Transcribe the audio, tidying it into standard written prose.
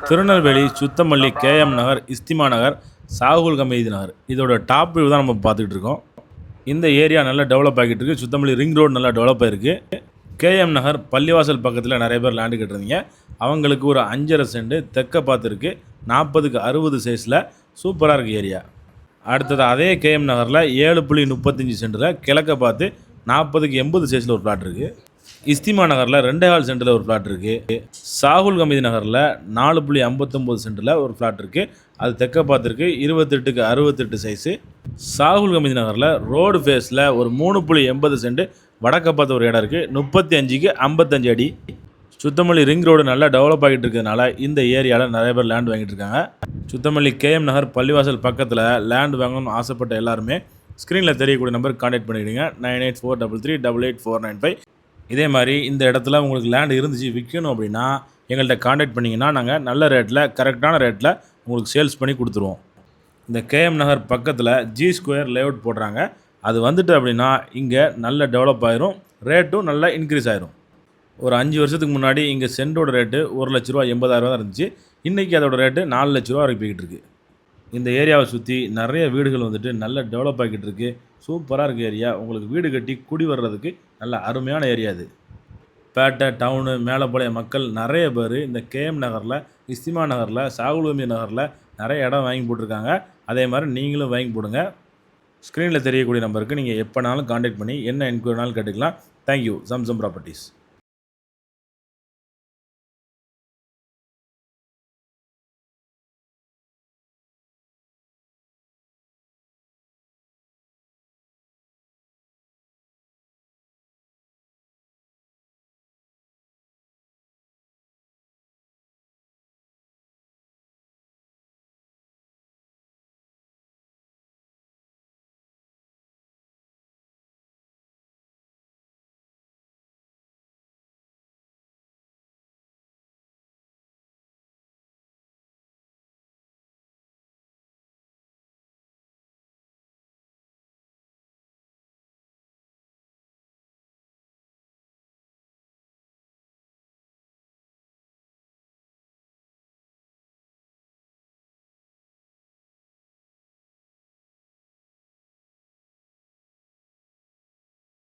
Tirunelveli Suthamalli KM நகர் இஸ்திமா நகர் சாகுல் கமீதி நகர் இதோட top view தான் நம்ம பார்த்துக்கிட்டு இருக்கோம். இந்த ஏரியா நல்லா டெவலப் ஆகிட்டு இருக்கு. சுத்தமல்லி ரிங் ரோடு நல்லா டெவலப் ஆகிருக்கு. கேஎம் நகர் பள்ளிவாசல் பக்கத்தில் நிறைய பேர் லேண்டு கட்டுறீங்க. அவங்களுக்கு ஒரு 5.5 சென்ட் தெற்க பார்த்துருக்கு. 40க்கு 60 சைஸில் சூப்பராக இருக்குது ஏரியா. அடுத்தது அதே கேஎம் நகரில் 7.35 சென்டில் கிழக்க பார்த்து 40க்கு 80 சைஸில் ஒரு பிளாட் இருக்குது. இஸ்திமா நகரில் 2.25 சென்டில் ஒரு பிளாட் இருக்குது. சாகுல் கமீதி நகரில் 4.59 சென்டில் ஒரு பிளாட் இருக்குது. அது தெற்க பார்த்துருக்கு 28க்கு 68 சைஸு. சாகுல் கமீதி நகரில் ரோடு ஃபேஸில் ஒரு 3.80 சென்ட் வடக்க பார்த்து ஒரு இடம் இருக்குது. 35க்கு 55 அடி. சுத்தமல்லி ரிங் ரோடு நல்லா டெவலப் ஆகிட்டு இருக்கிறதுனால இந்த ஏரியாவில் நிறைய பேர் லேண்ட் வாங்கிட்டு இருக்காங்க. சுத்தமல்லி கேஎம் நகர் பள்ளிவாசல் பக்கத்தில் லேண்ட் வாங்கணும்னு ஆசைப்பட்ட எல்லாருமே ஸ்க்ரீனில் தெரியக்கூடிய நம்பருக்கு கான்டாக்ட் பண்ணிவிடுங்க. 9843384495. இதே மாதிரி இந்த இடத்துல உங்களுக்கு லேண்ட் இருந்துச்சு விற்கணும் அப்படின்னா எங்கள்கிட்ட கான்டாக்ட் பண்ணிங்கன்னா நாங்கள் நல்ல ரேட்டில் கரெக்டான ரேட்டில் உங்களுக்கு சேல்ஸ் பண்ணி கொடுத்துருவோம். இந்த கேஎம் நகர் பக்கத்தில் ஜி ஸ்கொயர் லேஅவுட் போடுறாங்க. அது வந்துட்டு அப்படின்னா இங்கே நல்ல டெவலப் ஆயிரும். ரேட்டும் நல்லா இன்க்ரீஸ் ஆயிரும். ஒரு 5 வருஷத்துக்கு முன்னாடி இங்கே சென்டோட ரேட்டு 1,00,000 80,000 தான் இருந்துச்சு. இன்றைக்கி அதோட ரேட்டு 4,00,000 வரைக்கும் போய்கிட்டு இருக்குது. இந்த ஏரியாவை சுற்றி நிறைய வீடுகள் வந்துட்டு நல்ல டெவலப் ஆகிட்டு இருக்குது. சூப்பராக இருக்குது ஏரியா. உங்களுக்கு வீடு கட்டி குடி வர்றதுக்கு நல்ல அருமையான ஏரியா இது. பேட்டை டவுனு மேலப்பாளைய மக்கள் நிறைய பேர் இந்த கேஎம் நகரில் இஸ்திமா நகரில் சாகுல் கமீதி நகரில் நிறைய இடம் வாங்கி போட்டிருக்காங்க. அதே மாதிரி நீங்களும் வாங்கி போடுங்க. ஸ்க்ரீனில் தெரியக்கூடிய நம்பருக்கு நீங்கள் எப்போனாலும் கான்டாக்ட் பண்ணி என்ன என்கொயரினாலும் கேட்டுக்கலாம். தேங்க்யூ. சம்சம் ப்ராப்பர்ட்டிஸ்.